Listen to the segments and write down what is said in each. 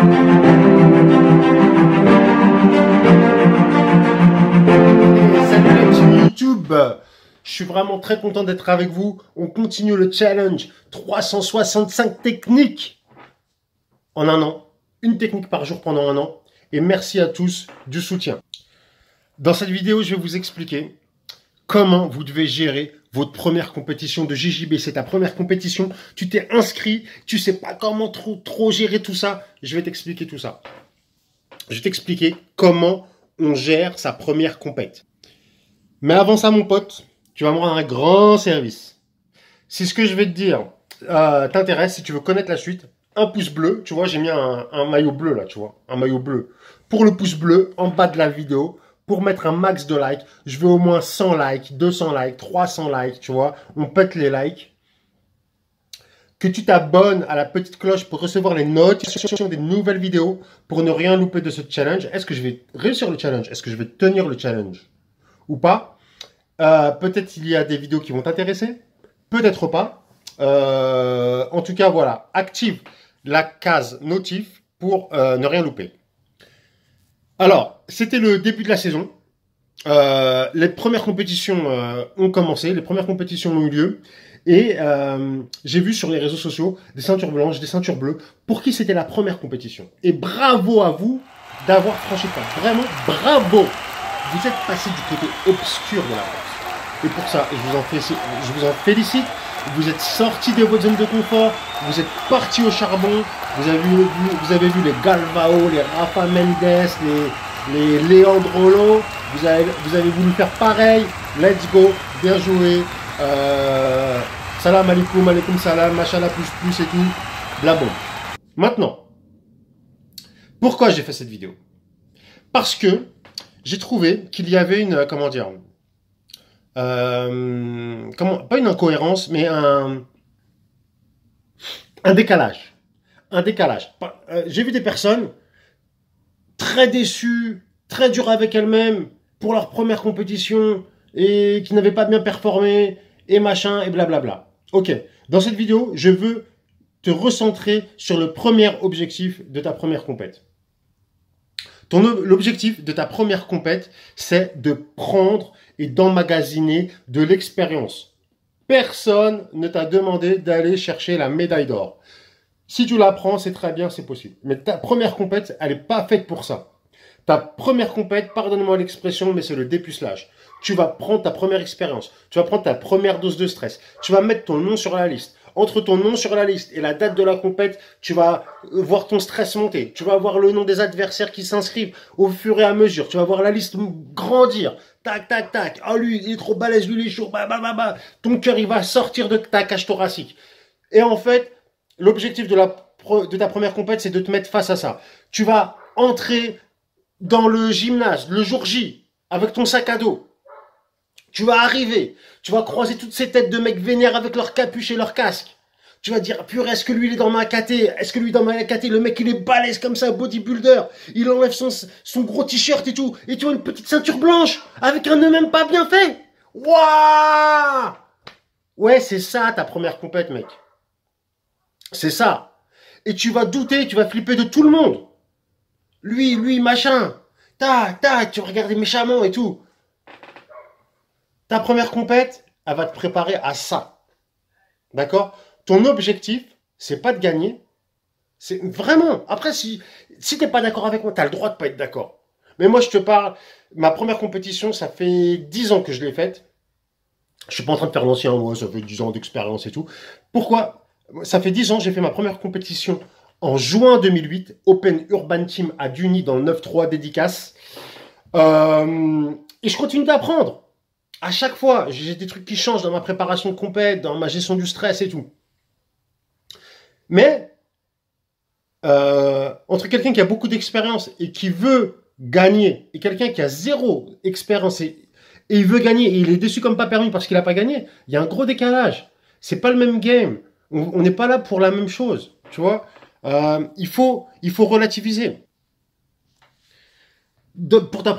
Salut les petits YouTube, je suis vraiment très content d'être avec vous. On continue le challenge 365 techniques en un an, une technique par jour pendant un an. Et merci à tous du soutien. Dans cette vidéo, je vais vous expliquer comment vous devez gérer votre première compétition de JJB. C'est ta première compétition, tu t'es inscrit, tu sais pas comment trop gérer tout ça. Je vais t'expliquer tout ça. Je vais t'expliquer comment on gère sa première compète. Mais avant ça, mon pote, tu vas me rendre un grand service. Si ce que je vais te dire t'intéresse, si tu veux connaître la suite, un pouce bleu, tu vois, j'ai mis un maillot bleu là, tu vois, un maillot bleu. Pour le pouce bleu, en bas de la vidéo, pour mettre un max de likes, je veux au moins 100 likes, 200 likes, 300 likes, tu vois, on pète les likes. Que tu t'abonnes à la petite cloche pour recevoir les notifications des nouvelles vidéos, pour ne rien louper de ce challenge. Est-ce que je vais réussir le challenge? Est-ce que je vais tenir le challenge ou pas? Peut-être il y a des vidéos qui vont t'intéresser, peut-être pas. En tout cas, voilà, active la case notif pour ne rien louper. Alors, c'était le début de la saison. Les premières compétitions ont commencé, les premières compétitions ont eu lieu. Et j'ai vu sur les réseaux sociaux des ceintures blanches, des ceintures bleues, pour qui c'était la première compétition. Et bravo à vous d'avoir franchi le pas. Vraiment, bravo. Vous êtes passé du côté obscur de la race. Et pour ça, je vous en félicite. Vous êtes sortis de votre zone de confort. Vous êtes partis au charbon. Vous avez vu les Galvao, les Rafa Mendes, les Leandro Lo. Vous avez voulu faire pareil. Let's go. Bien joué. Salam alaikum, alaikum salam, machallah plus et tout. Blabon. Maintenant, pourquoi j'ai fait cette vidéo? Parce que j'ai trouvé qu'il y avait une, comment dire, pas une incohérence, mais un décalage. Un décalage. J'ai vu des personnes très déçues, très dures avec elles-mêmes pour leur première compétition et qui n'avaient pas bien performé et machin et blablabla. Ok, dans cette vidéo, je veux te recentrer sur le premier objectif de ta première compète. L'objectif de ta première compète, c'est de prendre et d'emmagasiner de l'expérience. Personne ne t'a demandé d'aller chercher la médaille d'or. Si tu la prends, c'est très bien, c'est possible. Mais ta première compète, elle n'est pas faite pour ça. Ta première compète, pardonne-moi l'expression, mais c'est le dépucelage. Tu vas prendre ta première expérience. Tu vas prendre ta première dose de stress. Tu vas mettre ton nom sur la liste. Entre ton nom sur la liste et la date de la compète, tu vas voir ton stress monter. Tu vas voir le nom des adversaires qui s'inscrivent au fur et à mesure. Tu vas voir la liste grandir. Tac, tac, tac. Oh, lui, il est trop balèze, lui, il est chaud. Bah, bah, bah, bah. Ton cœur, il va sortir de ta cage thoracique. Et en fait, l'objectif de ta première compète, c'est de te mettre face à ça. Tu vas entrer dans le gymnase, le jour J, avec ton sac à dos. Tu vas arriver, tu vas croiser toutes ces têtes de mecs vénères avec leur capuche et leur casque. Tu vas dire, purée, est-ce que lui il est dans ma KT? Est-ce que lui dans ma KT, le mec il est balèze comme ça, bodybuilder. Il enlève son gros t-shirt et tout. Et tu vois une petite ceinture blanche avec un nœud même pas bien fait. Waouh! Ouais, c'est ça ta première compète, mec. C'est ça. Et tu vas douter, tu vas flipper de tout le monde. Lui, machin. Tac, tac, tu vas regarder méchamment et tout. Ta première compète, elle va te préparer à ça. D'accord? Ton objectif, c'est pas de gagner. C'est vraiment. Après, si t'es pas d'accord avec moi, t'as le droit de pas être d'accord. Mais moi, je te parle, ma première compétition, ça fait 10 ans que je l'ai faite. Je suis pas en train de faire l'ancien, moi, ça fait 10 ans d'expérience et tout. Pourquoi? Ça fait 10 ans, j'ai fait ma première compétition en juin 2008, Open Urban Team à Duny dans le 9-3 dédicace. Et je continue d'apprendre. À chaque fois, j'ai des trucs qui changent dans ma préparation de compète, dans ma gestion du stress et tout. Mais, entre quelqu'un qui a beaucoup d'expérience et qui veut gagner, et quelqu'un qui a zéro expérience et il veut gagner, et il est déçu comme pas permis parce qu'il n'a pas gagné, il y a un gros décalage. C'est pas le même game. On n'est pas là pour la même chose, tu vois. Il faut relativiser. Pour la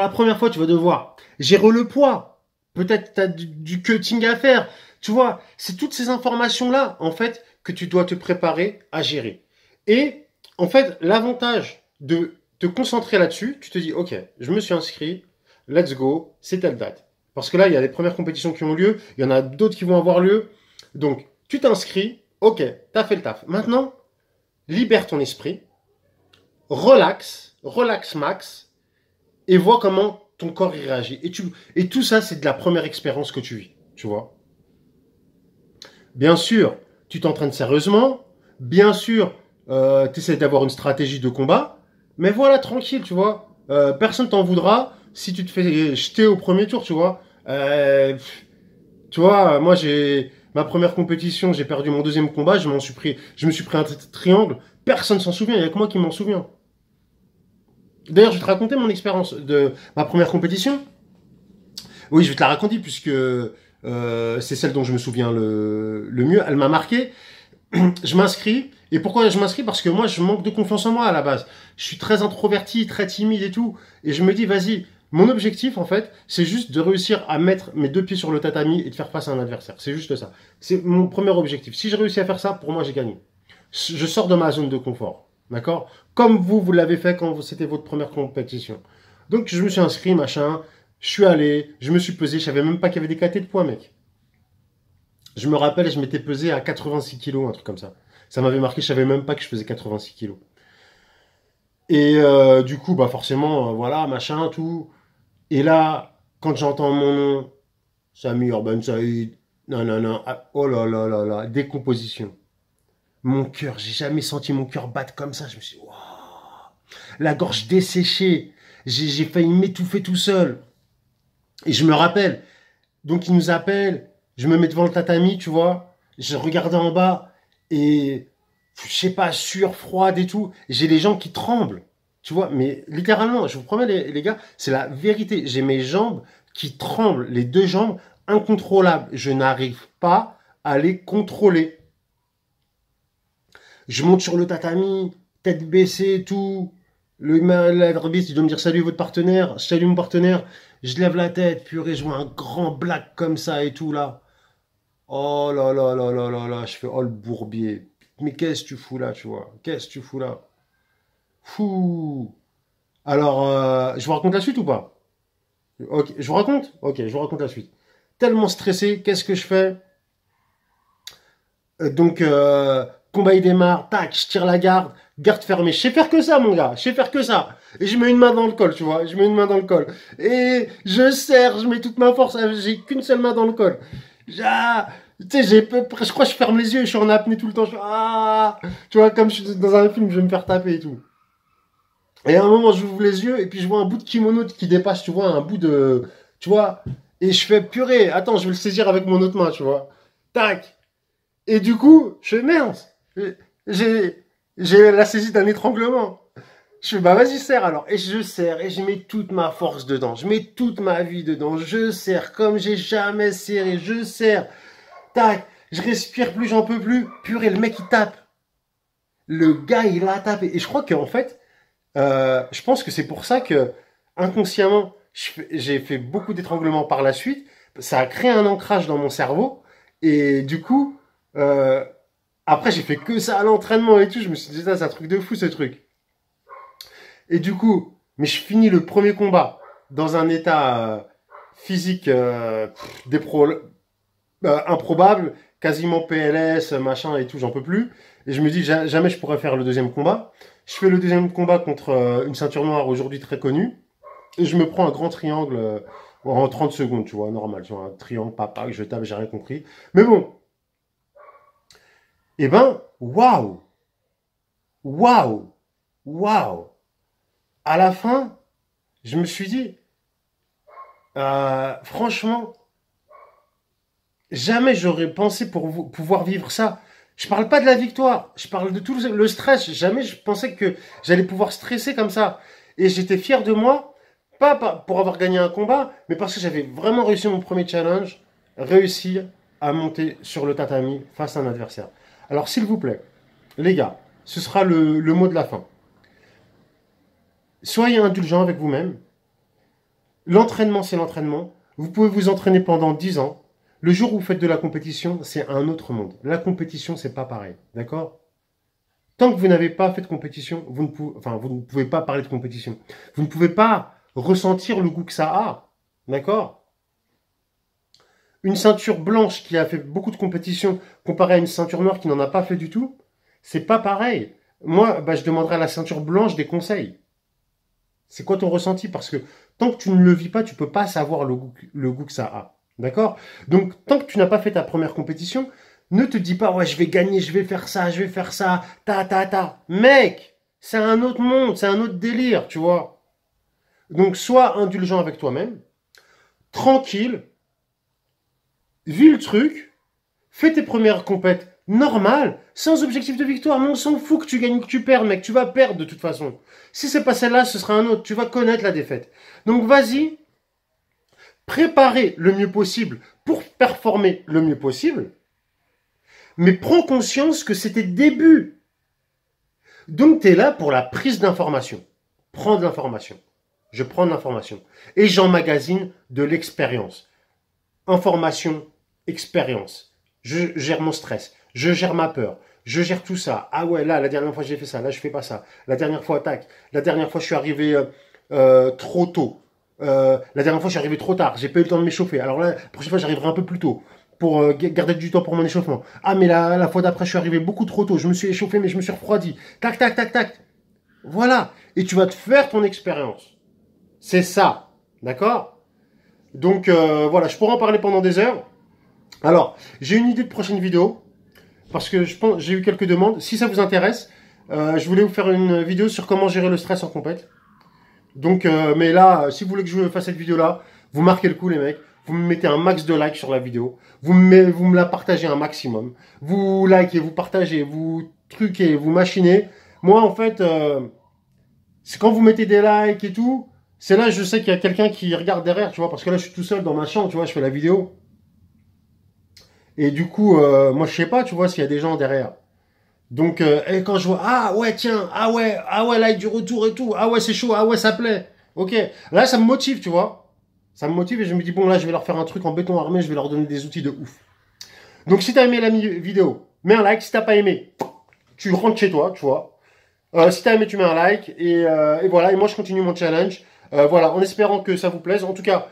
première fois, tu vas devoir gérer le poids. Peut-être tu as du cutting à faire. Tu vois, c'est toutes ces informations-là, en fait, que tu dois te préparer à gérer. Et En fait, l'avantage de te concentrer là-dessus, tu te dis, ok, je me suis inscrit, let's go, c'est telle date. Parce que là, il y a les premières compétitions qui ont lieu, il y en a d'autres qui vont avoir lieu. Donc, tu t'inscris, ok, t'as fait le taf. Maintenant, libère ton esprit, relax max, et vois comment ton corps y réagit. Et tout ça, c'est de la première expérience que tu vis, tu vois. Bien sûr, tu t'entraînes sérieusement, bien sûr, tu essaies d'avoir une stratégie de combat, mais voilà, tranquille, tu vois. Personne t'en voudra si tu te fais jeter au premier tour, tu vois. Tu vois, moi, ma première compétition, j'ai perdu mon deuxième combat, je me suis pris un triangle, personne s'en souvient, il n'y a que moi qui m'en souviens. D'ailleurs, je vais te raconter mon expérience de ma première compétition. Oui, je vais te la raconter puisque c'est celle dont je me souviens le mieux. Elle m'a marqué. Je m'inscris. Et pourquoi je m'inscris? Parce que moi, je manque de confiance en moi à la base. Je suis très introverti, très timide et tout. Et je me dis, vas-y, mon objectif, en fait, c'est juste de réussir à mettre mes deux pieds sur le tatami et de faire face à un adversaire. C'est juste ça. C'est mon premier objectif. Si je réussis à faire ça, pour moi, j'ai gagné. Je sors de ma zone de confort. D'accord? Comme vous l'avez fait quand c'était votre première compétition. Donc, je me suis inscrit, machin. Je suis allé, je me suis pesé. Je savais même pas qu'il y avait des catés de poids, mec. Je me rappelle, je m'étais pesé à 86 kilos, un truc comme ça. Ça m'avait marqué, je savais même pas que je faisais 86 kilos. Et du coup, bah forcément, voilà, machin, tout. Et là, quand j'entends mon nom, Samir Ben Saïd, non, non, non, oh là là là là, décomposition. Mon cœur, j'ai jamais senti mon cœur battre comme ça. Je me suis dit, waouh, la gorge desséchée. J'ai failli m'étouffer tout seul. Et je me rappelle, donc il nous appelle, je me mets devant le tatami, tu vois, je regardais en bas, et je sais pas, sueur froide et tout, j'ai les jambes qui tremblent, tu vois, mais littéralement, je vous promets les gars, c'est la vérité, j'ai mes jambes qui tremblent, les deux jambes incontrôlables, je n'arrive pas à les contrôler. Je monte sur le tatami, tête baissée et tout, l'arbitre, il doit me dire salut votre partenaire, salut mon partenaire, je lève la tête, purée, je vois un grand black comme ça et tout là. Oh là là là là là là, je fais oh le bourbier. Mais qu'est-ce que tu fous là, tu vois? Qu'est-ce que tu fous là? Fou. Alors, je vous raconte la suite ou pas? Ok, je vous raconte? Ok, je vous raconte la suite. Tellement stressé, qu'est-ce que je fais? Donc, combat il démarre, tac, je tire la garde, garde fermée. Je sais faire que ça, mon gars, je sais faire que ça. Et je mets une main dans le col, tu vois, je mets une main dans le col. Et je serre, je mets toute ma force, j'ai qu'une seule main dans le col. Tu sais, je crois que je ferme les yeux et je suis en apnée tout le temps. Tu vois, comme je suis dans un film, je vais me faire taper et tout. Et à un moment, j'ouvre les yeux et puis je vois un bout de kimono qui dépasse, tu vois, un bout de... Tu vois, et je fais purée, attends, je vais le saisir avec mon autre main, tu vois. Tac. Et du coup, je fais merde. J'ai, j'ai la saisie d'un étranglement. Je fais bah vas-y serre alors. Et je serre et je mets toute ma force dedans. Je mets toute ma vie dedans. Je serre comme j'ai jamais serré. Je serre. Tac. Je respire plus, j'en peux plus. Purée, le mec il tape. Le gars il a tapé. Et je crois qu'en fait, je pense que c'est pour ça que inconsciemment, j'ai fait beaucoup d'étranglements par la suite. Ça a créé un ancrage dans mon cerveau. Et du coup, après, j'ai fait que ça à l'entraînement et tout. Je me suis dit, ça, c'est un truc de fou, ce truc. Et du coup, mais je finis le premier combat dans un état physique improbable, quasiment PLS, machin et tout, j'en peux plus. Et je me dis, jamais je pourrais faire le deuxième combat. Je fais le deuxième combat contre une ceinture noire aujourd'hui très connue. Et je me prends un grand triangle en 30 secondes, tu vois, normal. Tu vois, un triangle, papa, que je tape, j'ai rien compris. Mais bon, eh ben, waouh, waouh, waouh. À la fin, je me suis dit, franchement, jamais j'aurais pensé pouvoir vivre ça. Je parle pas de la victoire, je parle de tout le stress. Jamais je pensais que j'allais pouvoir stresser comme ça. Et j'étais fier de moi, pas pour avoir gagné un combat, mais parce que j'avais vraiment réussi mon premier challenge, réussir à monter sur le tatami face à un adversaire. Alors s'il vous plaît, les gars, ce sera le mot de la fin. Soyez indulgents avec vous-même. L'entraînement, c'est l'entraînement. Vous pouvez vous entraîner pendant 10 ans. Le jour où vous faites de la compétition, c'est un autre monde. La compétition, c'est pas pareil. D'accord? Tant que vous n'avez pas fait de compétition, vous ne pouvez pas parler de compétition. Vous ne pouvez pas ressentir le goût que ça a. D'accord? Une ceinture blanche qui a fait beaucoup de compétition comparée à une ceinture noire qui n'en a pas fait du tout, c'est pas pareil. Moi, je demanderais à la ceinture blanche des conseils. C'est quoi ton ressenti? Parce que tant que tu ne le vis pas, tu peux pas savoir le goût que ça a. D'accord? Donc, tant que tu n'as pas fait ta première compétition, ne te dis pas, ouais, je vais gagner, je vais faire ça, ta. Mec, c'est un autre monde, c'est un autre délire, tu vois. Donc, sois indulgent avec toi-même, tranquille, vis le truc, fais tes premières compètes normales, sans objectif de victoire. Mais on s'en fout que tu gagnes ou que tu perds, mec. Tu vas perdre de toute façon. Si c'est pas celle-là, ce sera un autre. Tu vas connaître la défaite. Donc vas-y, préparez le mieux possible pour performer le mieux possible. Mais prends conscience que c'est tes débuts. Donc tu es là pour la prise d'information. Prends de l'information. Je prends de l'information. Et j'emmagasine de l'expérience. Information, expérience. Je gère mon stress. Je gère ma peur. Je gère tout ça. Ah ouais, là, la dernière fois, j'ai fait ça. Là, je fais pas ça. La dernière fois, tac. La dernière fois, je suis arrivé trop tôt. La dernière fois, je suis arrivé trop tard. J'ai pas eu le temps de m'échauffer. Alors là, la prochaine fois, j'arriverai un peu plus tôt pour garder du temps pour mon échauffement. Ah, mais la fois d'après, je suis arrivé beaucoup trop tôt. Je me suis échauffé, mais je me suis refroidi. Tac, tac, tac, tac. Voilà. Et tu vas te faire ton expérience. C'est ça. D'accord? Donc, voilà. Je pourrais en parler pendant des heures. Alors, j'ai une idée de prochaine vidéo. Parce que je pense, j'ai eu quelques demandes. Si ça vous intéresse, je voulais vous faire une vidéo sur comment gérer le stress en compète. Donc, mais là, si vous voulez que je fasse cette vidéo-là, vous marquez le coup, les mecs. Vous me mettez un max de likes sur la vidéo. Vous me la partagez un maximum. Vous likez, vous partagez, vous truquez, vous machinez. Moi, en fait, c'est quand vous mettez des likes et tout, c'est là je sais qu'il y a quelqu'un qui regarde derrière, tu vois. Parce que là, je suis tout seul dans ma chambre, tu vois, je fais la vidéo. Et du coup, moi, je sais pas, tu vois, s'il y a des gens derrière. Donc, et quand je vois, ah ouais, tiens, ah ouais, like du retour et tout, ah ouais, c'est chaud, ah ouais, ça plaît. Ok, là, ça me motive, tu vois. Ça me motive et je me dis, bon, là, je vais leur faire un truc en béton armé, je vais leur donner des outils de ouf. Donc, si t'as aimé la vidéo, mets un like. Si t'as pas aimé, tu rentres chez toi, tu vois. Si t'as aimé, tu mets un like. Et voilà, et moi, je continue mon challenge. Voilà, en espérant que ça vous plaise. En tout cas,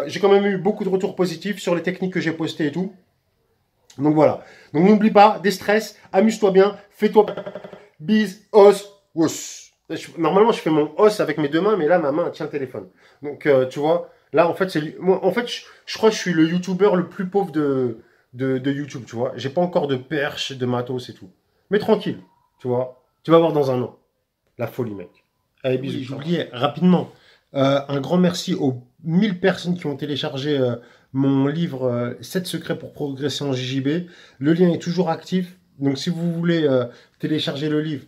j'ai quand même eu beaucoup de retours positifs sur les techniques que j'ai postées et tout. Donc voilà. Donc n'oublie pas, déstress, amuse-toi bien, fais-toi bise, os, os. Normalement, je fais mon os avec mes deux mains, mais là, ma main tient le téléphone. Donc, tu vois, là, en fait, moi, en fait, je crois que je suis le youtubeur le plus pauvre de YouTube, tu vois. J'ai pas encore de perche, de matos et tout. Mais tranquille, tu vois. Tu vas voir dans un an. La folie, mec. Allez, bisous. Oui, j'oubliais rapidement. Un grand merci aux 1000 personnes qui ont téléchargé mon livre 7 secrets pour progresser en JJB. Le lien est toujours actif. Donc si vous voulez télécharger le livre,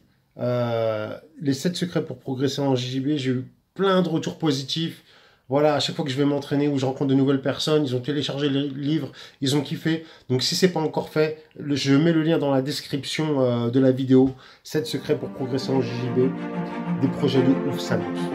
les 7 secrets pour progresser en JJB, j'ai eu plein de retours positifs. Voilà, à chaque fois que je vais m'entraîner ou je rencontre de nouvelles personnes, ils ont téléchargé le livre, ils ont kiffé. Donc si c'est pas encore fait, je mets le lien dans la description de la vidéo. 7 secrets pour progresser en JJB. Des projets de ouf s'annoncent.